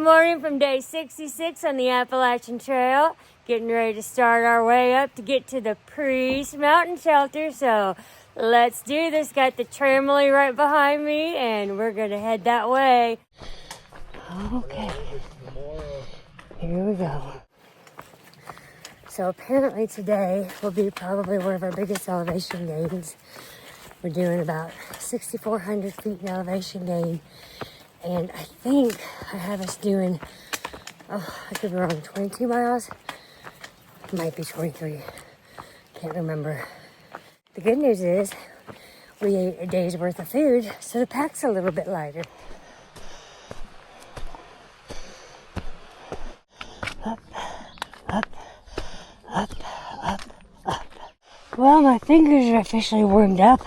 morning from day 66 on the Appalachian Trail. Getting ready to start our way up to get to the Priest Mountain Shelter. So let's do this. Got the trampoline right behind me and we're gonna head that way. Okay, here we go. So apparently today will be probably one of our biggest elevation gains. We're doing about 6,400 feet in elevation gain. And I think I have us doing, I could be wrong, 22 miles? Might be 23. Can't remember. The good news is we ate a day's worth of food, so the pack's a little bit lighter. Up, up, up, up, up. Well, my fingers are officially warmed up.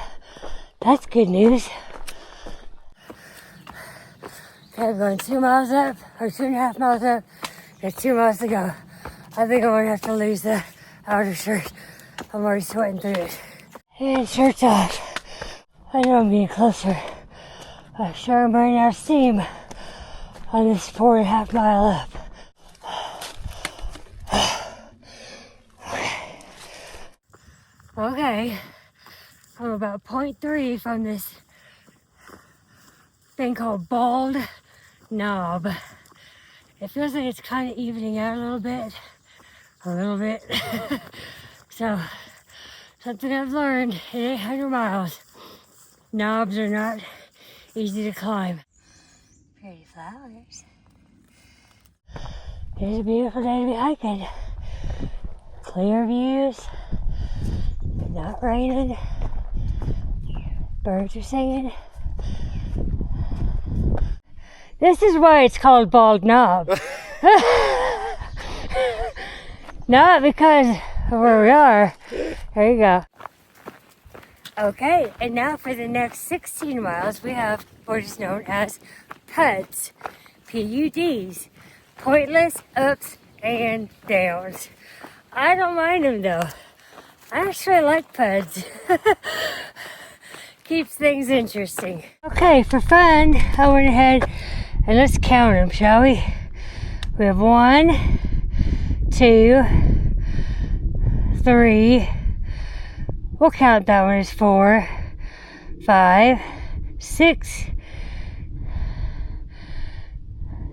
That's good news. Okay, I'm going 2 miles up, or 2.5 miles up. Got 2 miles to go. I think I'm gonna have to lose the outer shirt. I'm already sweating through it. And shirt's off. I know I'm getting closer. I'm sure I'm running out of steam on this 4.5 mile up. Okay, I'm about 0.3 from this thing called Bald Knob. It feels like it's kind of evening out a little bit. So, something I've learned in 800 miles. Knobs are not easy to climb. Pretty flowers. It's a beautiful day to be hiking. Clear views. Not raining. Birds are singing. This is why it's called Bald Knob. Not because of where we are. There you go. Okay, and now for the next 16 miles, we have what is known as PUDs. P-U-Ds. Pointless ups and downs. I don't mind them though. I actually like PUDs. Keeps things interesting. Okay, for fun, I went ahead and let's count them, shall we? We have 1, 2, 3. We'll count that one as 4, 5, 6,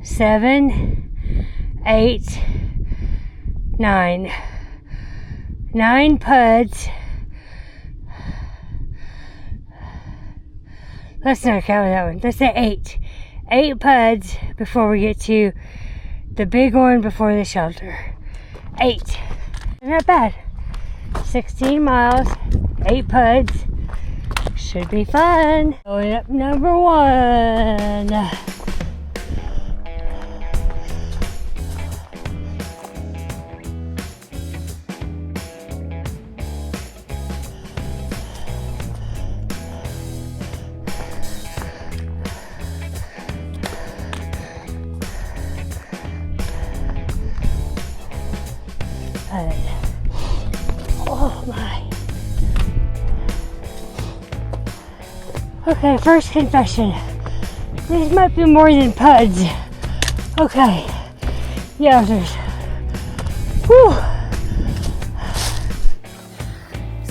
7, 8, 9. 9 PUDs. Let's not count that one. Let's say 8. 8 PUDs before we get to the big one before the shelter. 8. Not bad. 16 miles, 8 PUDs. Should be fun. Going up number 1. Oh my. Okay, first confession. These might be more than PUDs. Okay. Yowzers. Whew.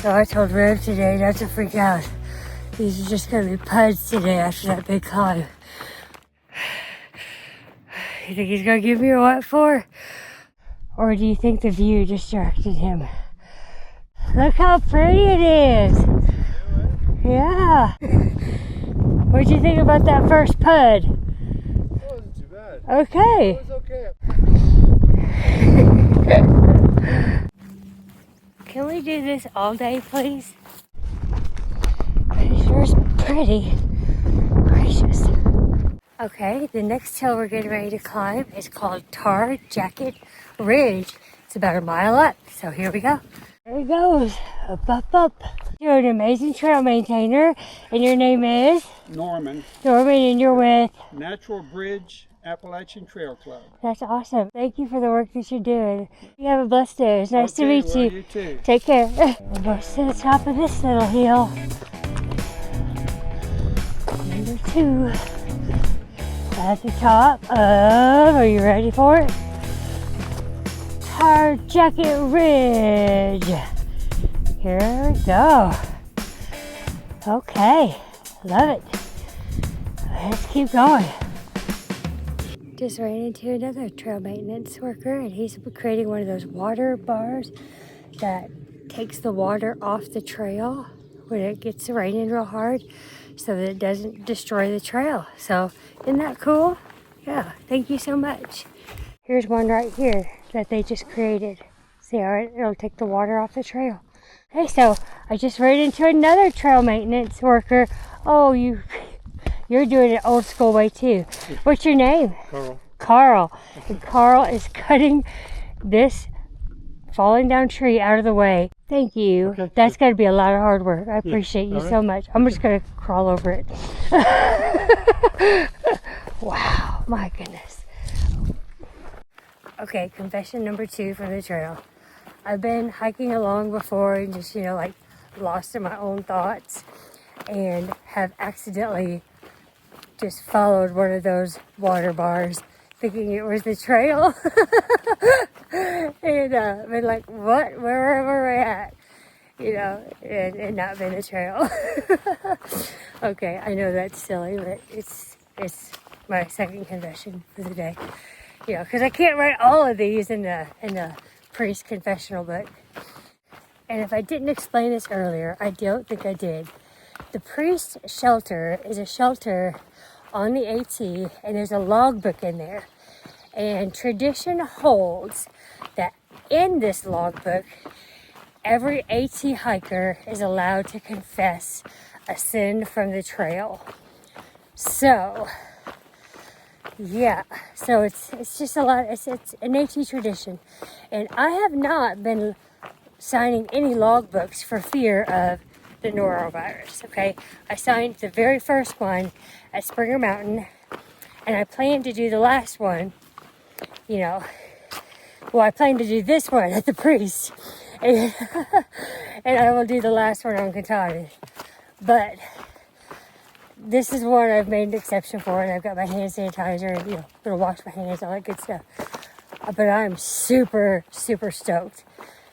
So I told Rev today not to freak out. These are just gonna be PUDs today after that big climb. You think he's gonna give me a what for? Or do you think the view distracted him? Look how pretty it is. Yeah. What'd you think about that first PUD? It wasn't too bad. Okay. It was okay. Can we do this all day, please? It sure is pretty. Gracious. Okay, the next hill we're getting ready to climb is called Tar Jacket Ridge. It's about a mile up, so here we go. There he goes, up, up, up. You're an amazing trail maintainer, and your name is? Norman. Norman, and you're with? Natural Bridge Appalachian Trail Club. That's awesome. Thank you for the work that you're doing. You have a blessed day. It's nice to meet well, you. You too. Take care. We'll go to the top of this little hill. Number 2. at the top of, are you ready for it? Tar Jacket Ridge. Here we go. Okay, love it. Let's keep going. Just ran into another trail maintenance worker, and he's creating one of those water bars that takes the water off the trail when it gets raining real hard so that it doesn't destroy the trail. So isn't that cool? Yeah, thank you so much. Here's one right here that they just created. See how it'll take the water off the trail. Hey, so I just ran into another trail maintenance worker. Oh, you're doing it old school way too. What's your name? Carl. Carl. And Carl is cutting this falling down tree out of the way. Thank you. Okay. That's got to be a lot of hard work. I appreciate you so much. I'm just going to crawl over it. Wow, my goodness. Okay, confession number 2 from the trail. I've been hiking along before and just, like lost in my own thoughts and have accidentally just followed one of those water bars thinking it was the trail. And been like, what? Where am I at? And not been a trail. Okay, I know that's silly, but it's my second confession for the day. Because I can't write all of these in the priest confessional book. And if I didn't explain this earlier, I don't think I did. The priest shelter is a shelter on the AT, and there's a logbook in there. And tradition holds that in this logbook, every AT hiker is allowed to confess a sin from the trail. So, yeah, so it's just a lot, it's an AT tradition. And I have not been signing any logbooks for fear of the norovirus, okay? I signed the very first one at Springer Mountain, and I plan to do the last one, I plan to do this one at the priest, and, and I will do the last one on Katahdin. But this is one I've made an exception for, and I've got my hand sanitizer and, gonna wash my hands, all that good stuff. But I'm super, super stoked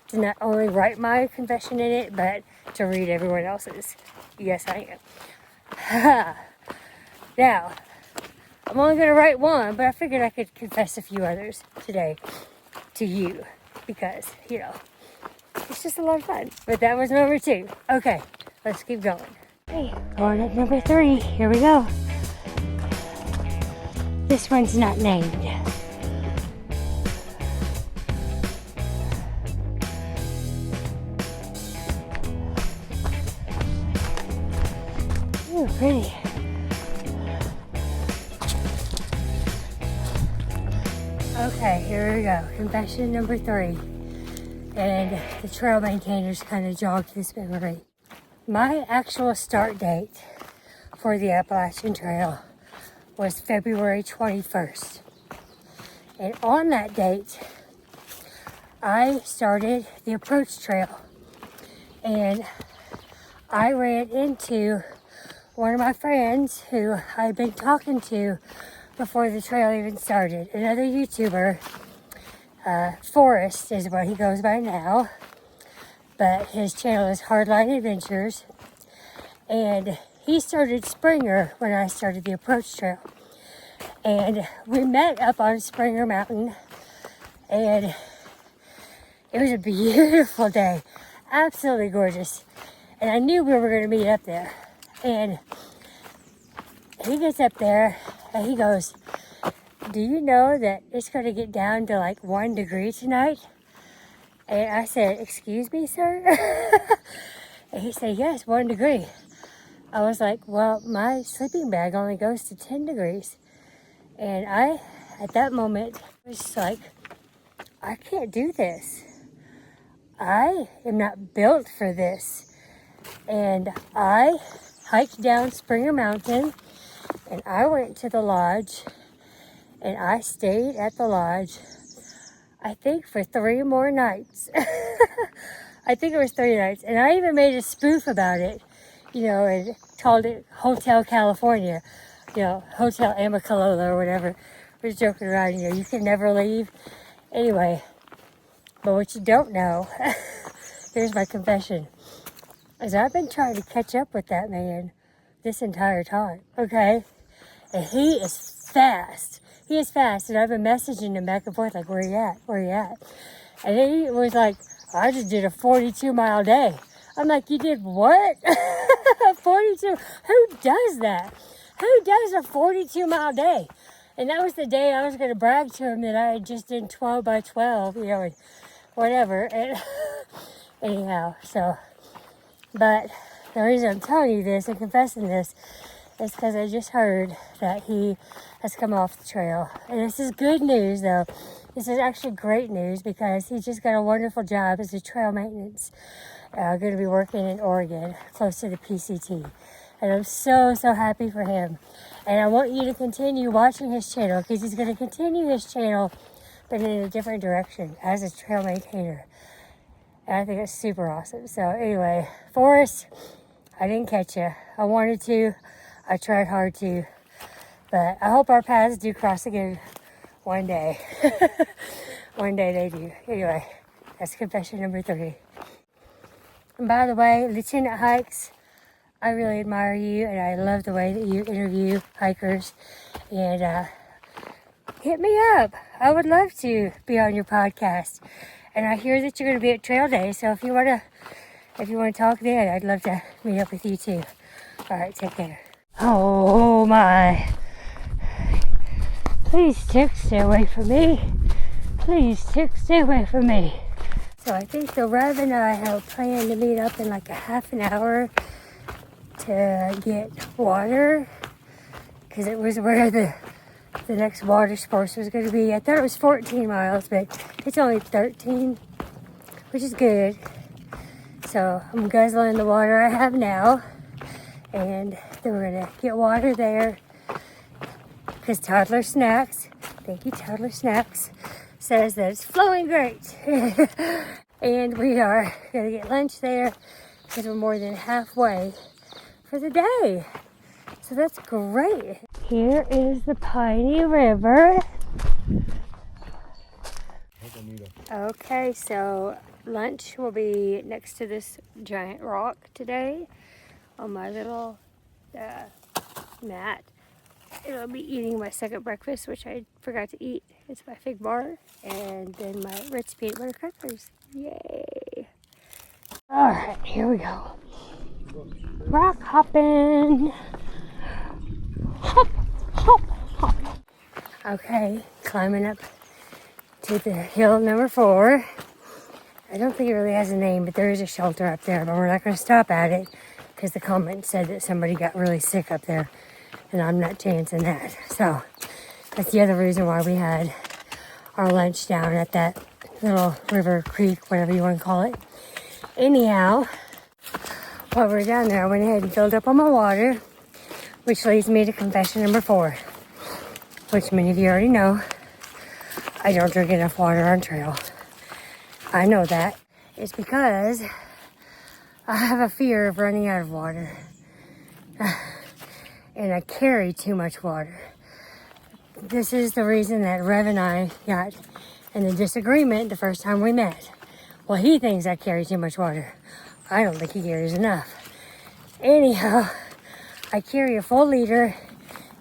to not only write my confession in it, but to read everyone else's. Yes, I am. Now, I'm only going to write one, but I figured I could confess a few others today to you because, it's just a lot of fun. But that was number 2. Okay, let's keep going. Okay, going at number 3. Here we go. This one's not named. Ooh, pretty. Okay, here we go. Confession number 3. And the trail maintainers kind of jogged this memory. My actual start date for the Appalachian Trail was February 21st. And on that date, I started the approach trail. And I ran into one of my friends who I'd been talking to before the trail even started. Another YouTuber, Forrest is what he goes by now, but his channel is Hardline Adventures, and he started Springer when I started the approach trail. And we met up on Springer Mountain, and it was a beautiful day, absolutely gorgeous. And I knew we were going to meet up there. And he gets up there and he goes, do you know that it's going to get down to like 1 degree tonight? And I said, excuse me, sir? And he said, yes, 1 degree. I was like, well, my sleeping bag only goes to 10 degrees. And I, at that moment, was like, I can't do this. I am not built for this. And I hiked down Springer Mountain, and I went to the lodge, and I stayed at the lodge, I think for 3 more nights. I think it was 3 nights. And I even made a spoof about it, and called it Hotel California, Hotel Amicalola or whatever. We're just joking around, you can never leave. Anyway, but what you don't know, here's my confession, is I've been trying to catch up with that man this entire time, okay? And he is fast. He is fast, and I've been messaging him back and forth, like, where you at? Where you at? And he was like, I just did a 42-mile day. I'm like, you did what? 42? Who does that? Who does a 42-mile day? And that was the day I was going to brag to him that I had just done 12 by 12, and whatever. And anyhow, but the reason I'm telling you this and confessing this is because I just heard that he has come off the trail. And this is good news, though. This is actually great news because he just got a wonderful job as a trail maintenance. Going to be working in Oregon, close to the PCT. And I'm so, so happy for him. And I want you to continue watching his channel because he's going to continue his channel, but in a different direction as a trail maintainer. And I think it's super awesome. So anyway, Forrest, I didn't catch you. I wanted to. I tried hard to. But I hope our paths do cross again one day. One day they do. Anyway, that's confession number 3. And by the way, Lieutenant Hikes, I really admire you, and I love the way that you interview hikers. And hit me up. I would love to be on your podcast. And I hear that you're going to be at Trail Day, so if you want to talk then, I'd love to meet up with you too. All right, take care. Oh my! Please, tick, stay away from me. Please, tick, stay away from me. So I think the Rev and I have planned to meet up in like a half an hour to get water, because it was where the next water source was going to be. I thought it was 14 miles, but it's only 13, which is good. So I'm guzzling the water I have now, and then we're going to get water there, because Toddler Snacks, thank you Toddler Snacks, says that it's flowing great. And we are going to get lunch there because we're more than halfway for the day. So that's great. Here is the Piney River. Okay, so lunch will be next to this giant rock today on my little mat. It'll be eating my second breakfast, which I forgot to eat. It's my fig bar and then my Ritz peanut butter crackers. Yay! All right, here we go. Rock hopping. Hop, hop, hop. Okay, climbing up to the hill number 4. I don't think it really has a name, but there is a shelter up there, but we're not going to stop at it because the comment said that somebody got really sick up there, and I'm not chancing that. So that's the other reason why we had our lunch down at that little river, creek, whatever you want to call it. Anyhow, while we're down there, I went ahead and filled up on my water, which leads me to confession number 4, which many of you already know. I don't drink enough water on trail. I know that. It's because I have a fear of running out of water. And I carry too much water. This is the reason that Rev and I got in a disagreement the first time we met. Well, he thinks I carry too much water. I don't think he carries enough. Anyhow, I carry a full liter,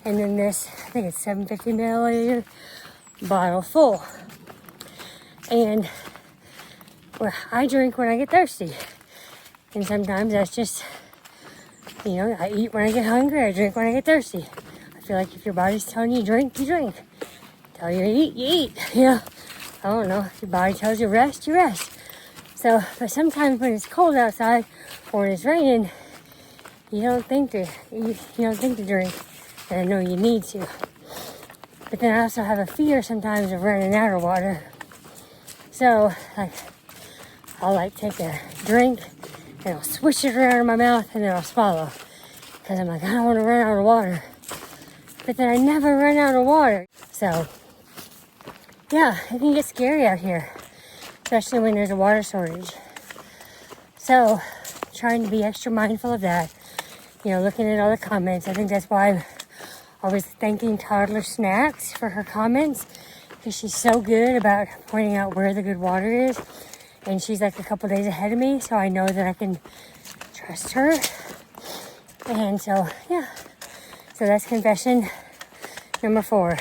and then this, I think it's 750 milliliter bottle full. And well, I drink when I get thirsty. And sometimes that's just, I eat when I get hungry, I drink when I get thirsty. I feel like if your body's telling you drink, you drink. Tell you to eat, you eat. I don't know. If your body tells you rest, you rest. So, but sometimes when it's cold outside or when it's raining, you don't think to drink. And I know you need to. But then I also have a fear sometimes of running out of water. So, I'll take a drink and I'll swish it around in my mouth and then I'll swallow. Because I'm like, I don't want to run out of water. But then I never run out of water. So, yeah, it can get scary out here. Especially when there's a water shortage. So, trying to be extra mindful of that. Looking at all the comments. I think that's why I was thanking Toddler Snacks for her comments because she's so good about pointing out where the good water is. And she's like a couple days ahead of me, so I know that I can trust her. And so, yeah. So that's confession number 4.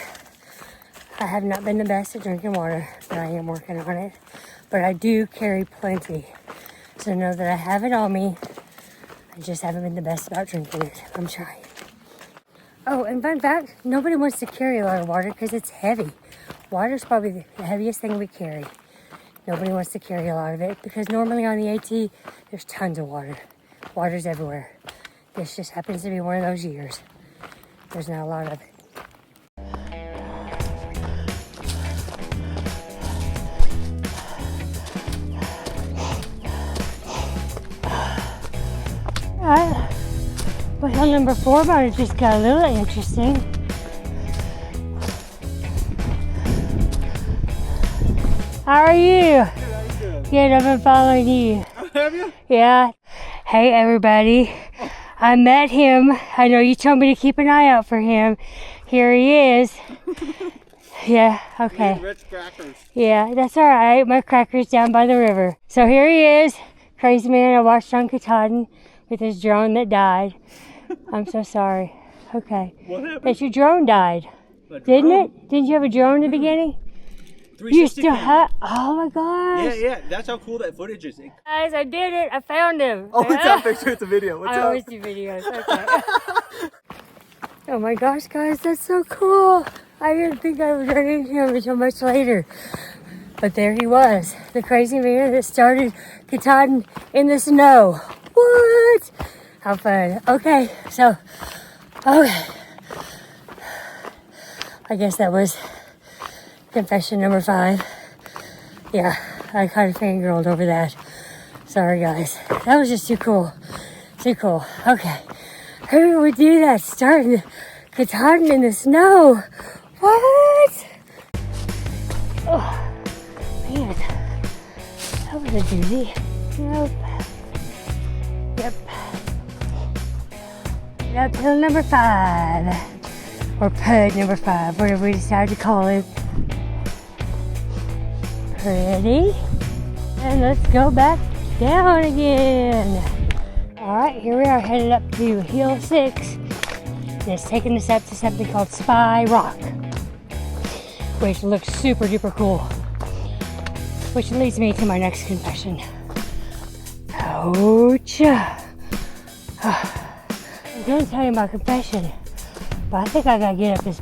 I have not been the best at drinking water, but I am working on it. But I do carry plenty. So know that I have it on me. I just haven't been the best about drinking it. I'm trying. Oh, and fun fact, nobody wants to carry a lot of water because it's heavy. Water is probably the heaviest thing we carry. Nobody wants to carry a lot of it because normally on the AT, there's tons of water. Water's everywhere. This just happens to be one of those years. There's not a lot of it. Alright, well, on number 4, but it just got a little interesting. How are you? Good, how you doing? Good, I've been following you. Oh, have you? Yeah. Hey, everybody. I met him. I know you told me to keep an eye out for him. Here he is. Yeah, okay. Rich crackers. Yeah, that's all right. My cracker's down by the river. So here he is. Crazy man I watched on Katahdin with his drone that died. I'm so sorry. Okay. What happened? That your drone died. Didn't it? Didn't you have a drone in the beginning? 360 You still camera. have? Oh my gosh. Yeah, that's how cool that footage is. Guys, I did it. I found him. Oh, it's not a picture, it's a video. What's I up? always do videos. Okay. Oh my gosh, guys, that's so cool. I didn't think I would run into him until much later. But there he was, the crazy man that started Katahdin in the snow. What? How fun. Okay, so, okay. I guess that was confession number 5. Yeah, I kind of fangirled over that. Sorry, guys. That was just too cool. Too cool. Okay. Who would do that? Starting Katahdin in the snow. What? Oh, man. That was a doozy. Nope. Yep. Uphill number 5. Or PUD number 5, whatever we decide to call it. Ready? And let's go back down again. Alright, here we are headed up to Hill 6. And it's taking us up to something called Spy Rock, which looks super duper cool. Which leads me to my next confession. Ouch. I'm going to tell you my confession, but I think I gotta get up this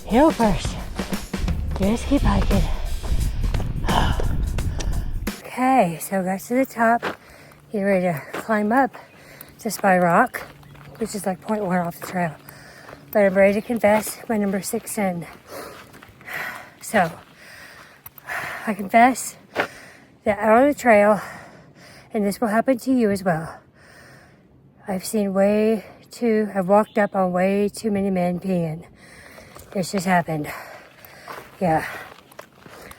hill first. Just keep hiking. Okay, so got to the top. Get ready to climb up to Spy Rock, which is like 0.1 off the trail. But I'm ready to confess my number 6 sin. So, I confess that out on the trail, and this will happen to you as well, I've walked up on way too many men peeing. It's just happened. Yeah.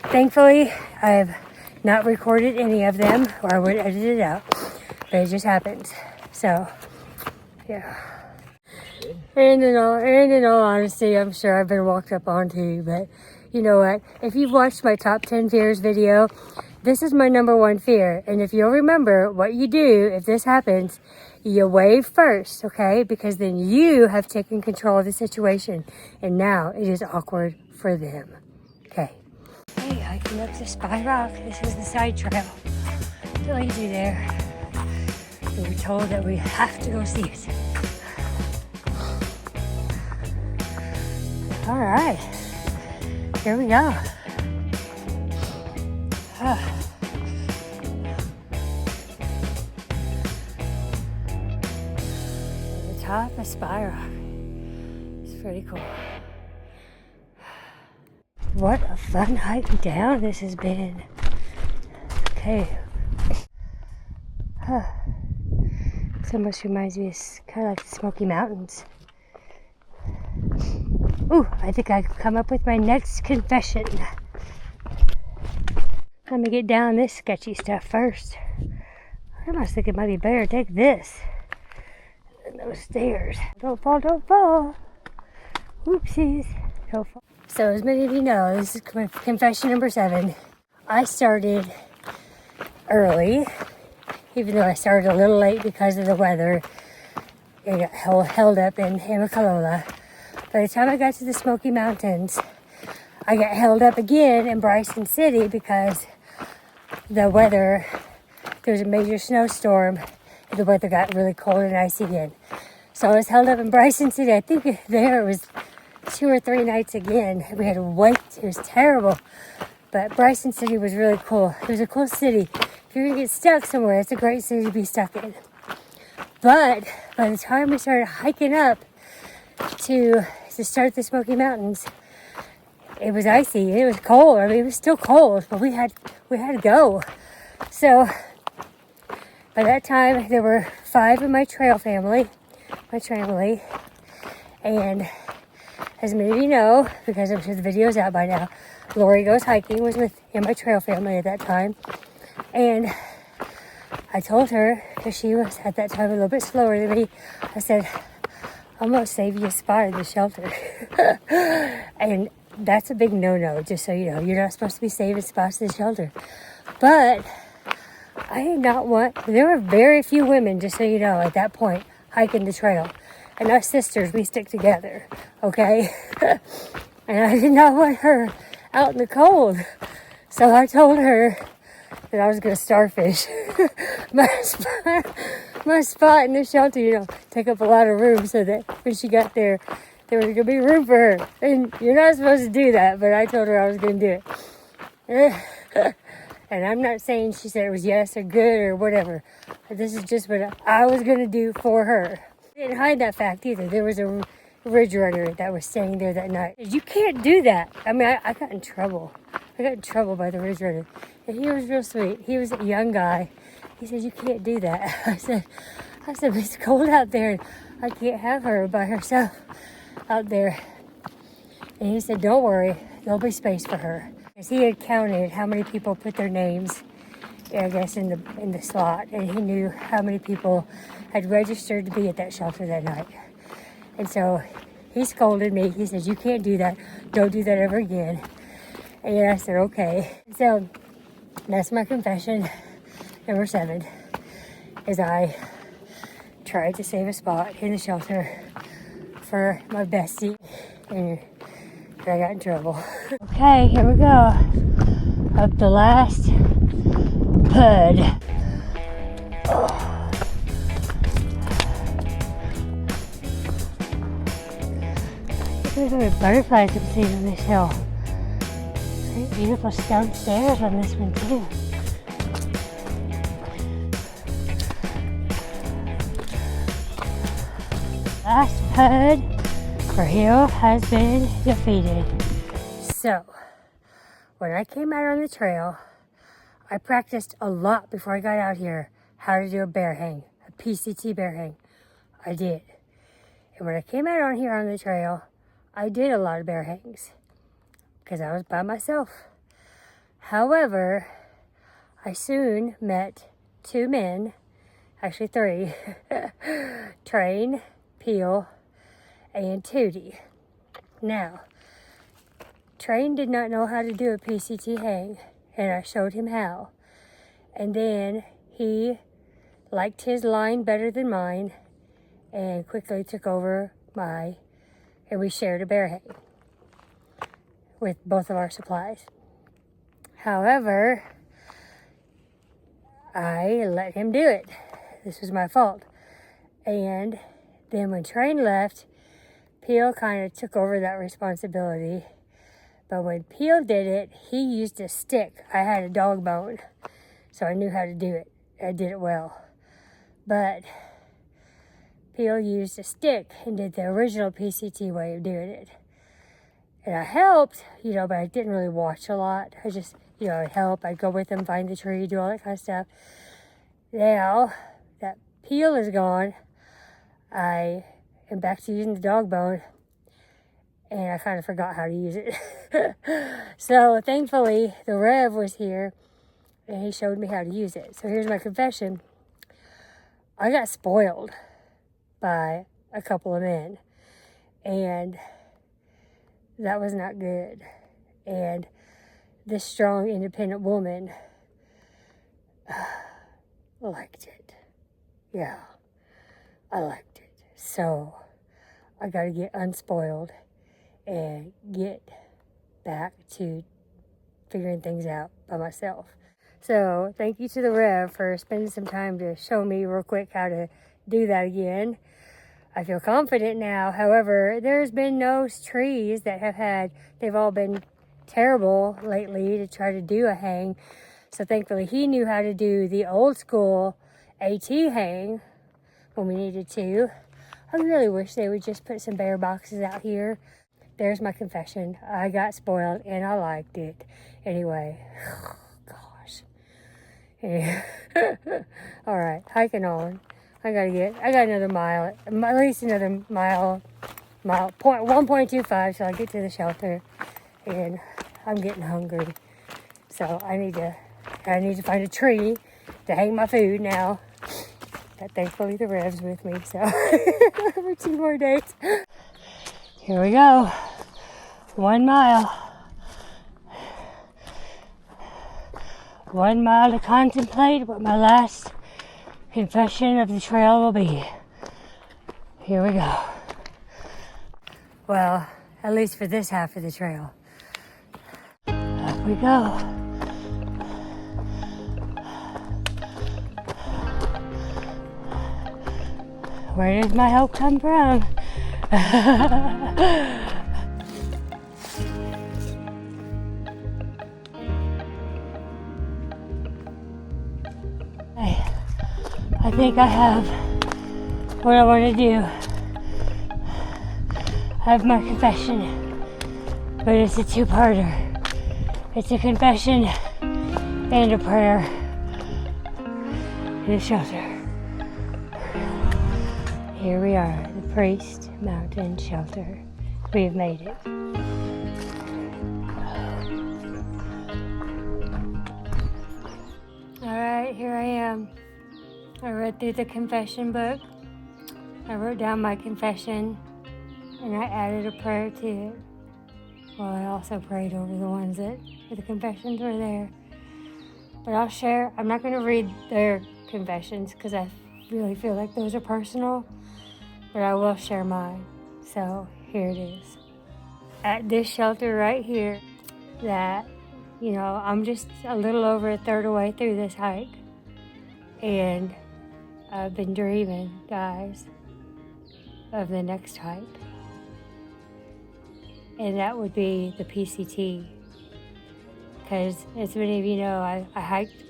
Thankfully, I've not recorded any of them, or I would edit it out. But it just happens. So, yeah. And in all honesty, I'm sure I've been walked up on too, but you know what? If you've watched my top 10 fears video, this is my number 1 fear. And if you'll remember what you do if this happens, you wave first, okay? Because then you have taken control of the situation. And now it is awkward for them. Okay. Hey, hiking up to Spy Rock. This is the side trail. It leads you there. We were told that we have to go see it. All right, here we go. The top of Spy Rock. It's pretty cool. What a fun hike down this has been. Okay. This almost reminds me of kind of like the Smoky Mountains. Ooh, I think I've come up with my next confession. Let me get down this sketchy stuff first. I must think it might be better to take this than those stairs. Don't fall, don't fall. Oopsies. So as many of you know, this is confession number 7. I started early, even though I started a little late because of the weather. It got held up in Amicalola. By the time I got to the Smoky Mountains, I got held up again in Bryson City because the weather, there was a major snowstorm and the weather got really cold and icy again. So I was held up in Bryson City. I think there it was 2 or 3 nights again. We had to wait. It was terrible. But Bryson City was really cool. It was a cool city. If you're going to get stuck somewhere, it's a great city to be stuck in. But by the time we started hiking up to start the Smoky Mountains, it was icy. It was cold. I mean, it was still cold, but we had to go. So by that time, there were 5 in my trail family, and as many of you know, because I'm sure the video's out by now, Lori Goes Hiking was in my trail family at that time, and I told her, because she was at that time a little bit slower than me, I said, I'm going to save you a spot in the shelter. And that's a big no-no, just so you know. You're not supposed to be saving spots in the shelter. But I did not want, there were very few women, just so you know, at that point, hiking the trail. And us sisters, we stick together, okay? And I did not want her out in the cold. So I told her that I was going to starfish. my spot in the shelter, you know, take up a lot of room so that when she got there, there was going to be room for her. And you're not supposed to do that, but I told her I was going to do it. And I'm not saying she said it was yes or good or whatever. But this is just what I was going to do for her. I didn't hide that fact either. There was a ridge runner that was staying there that night. You can't do that. I mean, I got in trouble. I got in trouble by the ridge runner. And he was real sweet. He was a young guy. He said, you can't do that. I said, it's cold out there. And I can't have her by herself out there. And he said, don't worry. There'll be space for her. Because he had counted how many people put their names, I guess, in the slot. And he knew how many people had registered to be at that shelter that night. And so he scolded me. He said, you can't do that. Don't do that ever again. And I said, okay. So that's my confession number 7, is I tried to save a spot in the shelter for my bestie, and I got in trouble. Okay, here we go. Up the last PUD. Oh. There's a butterflies I'm seeing on this hill. There's beautiful stone stairs on this one too. Last PUD for hill has been defeated. So, when I came out on the trail, I practiced a lot before I got out here how to do a bear hang, a PCT bear hang. I did. And when I came out on here on the trail, I did a lot of bear hangs because I was by myself. However, I soon met 2 men, actually 3, Train, Peel, and Tootie. Now, Train did not know how to do a PCT hang, and I showed him how. And then he liked his line better than mine and quickly took over and we shared a bear hang with both of our supplies. However, I let him do it. This was my fault. And then when Train left, Peel kind of took over that responsibility. But when Peel did it, he used a stick. I had a dog bone, so I knew how to do it. I did it well. But Peel used a stick and did the original PCT way of doing it. And I helped, you know, but I didn't really watch a lot. I just, you know, I'd help. I'd go with him, find the tree, do all that kind of stuff. Now that Peel is gone, I am back to using the dog bone. And I kind of forgot how to use it. So thankfully, the Rev was here and he showed me how to use it. So here's my confession. I got spoiled by a couple of men. And that was not good. And this strong, independent woman liked it. Yeah, I liked it. So I got to get unspoiled and get back to figuring things out by myself. So thank you to the Rev for spending some time to show me real quick how to do that again. I feel confident now. However, there's been no trees that they've all been terrible lately to try to do a hang. So thankfully he knew how to do the old school AT hang when we needed to. I really wish they would just put some bear boxes out here. There's my confession. I got spoiled and I liked it. Anyway, gosh. Yeah. All right, hiking on. I got another mile, at least another mile, 1.25 till I get to the shelter. And I'm getting hungry. So I need to find a tree to hang my food now. But thankfully the Rev's with me, so for 2 more days. Here we go. 1 mile. 1 mile to contemplate what my last confession of the trail will be. Here we go. Well, at least for this half of the trail. Up we go. Where does my help come from? I think I have what I want to do. I have my confession, but it's a 2-parter. It's a confession and a prayer in a shelter. Here we are, the Priest Mountain Shelter. We have made it. Alright, here I am. I read through the confession book. I wrote down my confession and I added a prayer to it. Well, I also prayed over the ones that the confessions were there. But I'll share. I'm not going to read their confessions because I really feel like those are personal. But I will share mine. So here it is. At this shelter right here, that, I'm just a little over a third of the way through this hike. And I've been dreaming, guys, of the next hike. And that would be the PCT. Because as many of you know, I hiked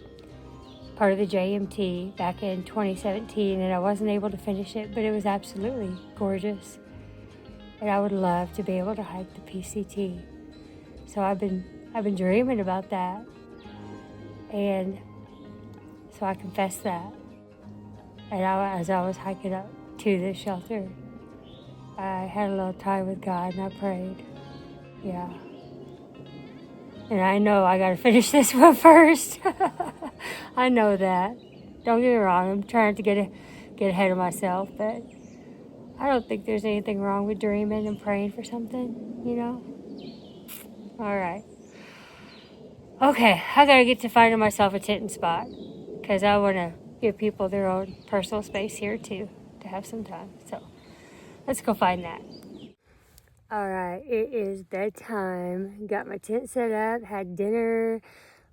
part of the JMT back in 2017 and I wasn't able to finish it, but it was absolutely gorgeous. And I would love to be able to hike the PCT. So I've been dreaming about that. And so I confessed that. And as I was hiking up to this shelter, I had a little time with God and I prayed. Yeah. And I know I gotta finish this one first. I know that. Don't get me wrong, I'm trying to get ahead of myself, but I don't think there's anything wrong with dreaming and praying for something, Alright. Okay, I gotta get to finding myself a tenting spot. Because I want to give people their own personal space here too, to have some time. So let's go find that. All right, it is bedtime. Got my tent set up, had dinner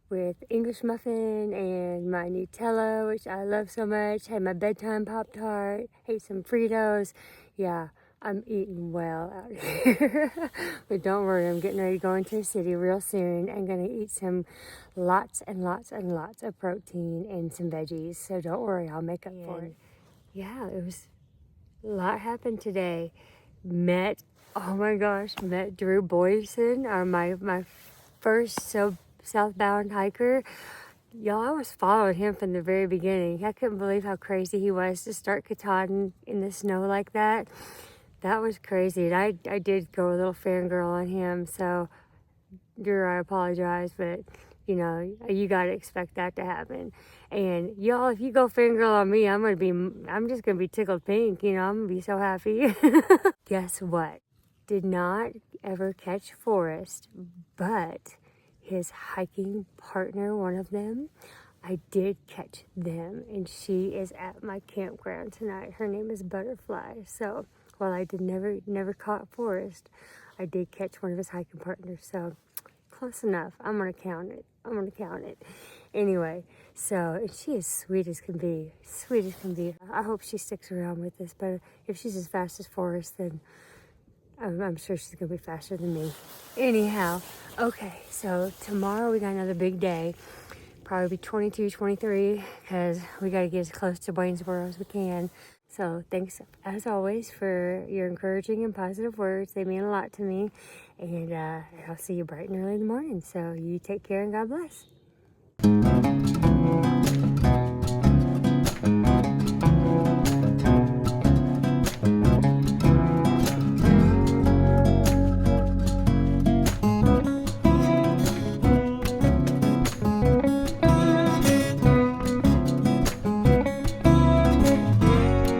with English muffin and my Nutella, which I love so much. Had my bedtime Pop-Tart, ate some Fritos. Yeah, I'm eating well out here. But don't worry, I'm getting ready to go into the city real soon. I'm going to eat some lots and lots and lots of protein and some veggies. So don't worry, I'll make up for it. Yeah, a lot happened today. Met Drew Boyson, my first southbound hiker. Y'all, I was following him from the very beginning. I couldn't believe how crazy he was to start Katahdin in the snow like that. That was crazy. And I did go a little fangirl on him. So, Drew, I apologize, but you gotta expect that to happen. And y'all, if you go fangirl on me, I'm just gonna be tickled pink. I'm gonna be so happy. Guess what? did not ever catch Forrest, but his hiking partner, one of them, I did catch them, and she is at my campground tonight. Her name is Butterfly. So while I did never caught Forrest, I did catch one of his hiking partners. So close enough. I'm gonna count it. Anyway, so and she is sweet as can be. Sweet as can be. I hope she sticks around with us. But if she's as fast as Forrest, then I'm sure she's gonna be faster than me. Anyhow, okay, so tomorrow we got another big day. Probably be 22, 23, because we gotta get as close to Waynesboro as we can. So thanks as always for your encouraging and positive words. They mean a lot to me. And I'll see you bright and early in the morning. So you take care and God bless.